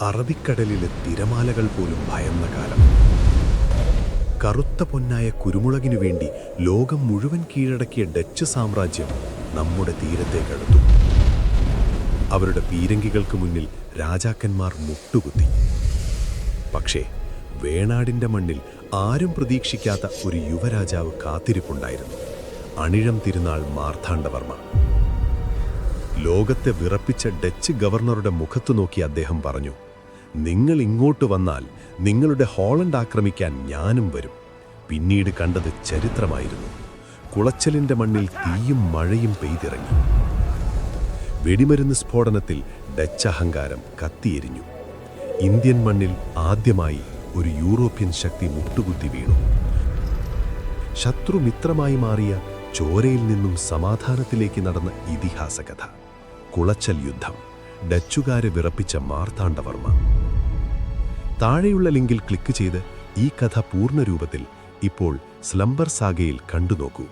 അറബിക്കടലിലെ തിരമാലകൾ പോലും ഭയന്ന കാലം. കറുത്ത പൊന്നായ കുരുമുളകിനു വേണ്ടി ലോകം മുഴുവൻ കീഴടക്കിയ ഡച്ച് സാമ്രാജ്യം നമ്മുടെ തീരത്തേക്കടുത്തു. അവരുടെ പീരങ്കികൾക്ക് മുന്നിൽ രാജാക്കന്മാർ മുട്ടുകുത്തി. പക്ഷേ വേണാടിൻ്റെ മണ്ണിൽ ആരും പ്രതീക്ഷിക്കാത്ത ഒരു യുവരാജാവ് കാത്തിരിപ്പുണ്ടായിരുന്നു. അണിഴം തിരുനാൾ മാർത്താണ്ഡവർമ്മ. ലോകത്തെ വിറപ്പിച്ച ഡച്ച് ഗവർണറുടെ മുഖത്തു നോക്കി അദ്ദേഹം പറഞ്ഞു, നിങ്ങൾ ഇങ്ങോട്ട് വന്നാൽ നിങ്ങളുടെ ഹോളണ്ട് ആക്രമിക്കാൻ ഞാനും വരും. പിന്നീട് കണ്ടത് ചരിത്രമായിരുന്നു. കുളച്ചലിൻ്റെ മണ്ണിൽ തീയും മഴയും പെയ്തിറങ്ങി. വെടിമരുന്ന് സ്ഫോടനത്തിൽ ഡച്ച് അഹങ്കാരം കത്തിയെരിഞ്ഞു. ഇന്ത്യൻ മണ്ണിൽ ആദ്യമായി ഒരു യൂറോപ്യൻ ശക്തി മുട്ടുകുത്തി വീണു. ശത്രുമിത്രമായി മാറിയ ചോരയിൽ നിന്നും സമാധാനത്തിലേക്ക് നടന്ന ഇതിഹാസകഥ. കുളച്ചൽ യുദ്ധം, ഡച്ചുകാരെ വിറപ്പിച്ച മാർത്താണ്ഡവർമ്മ. താഴെയുള്ള ലിങ്കിൽ ക്ലിക്ക് ചെയ്ത് ഈ കഥ പൂർണ്ണരൂപത്തിൽ ഇപ്പോൾ സ്ലംബർ സാഗയിൽ കണ്ടുനോക്കൂ.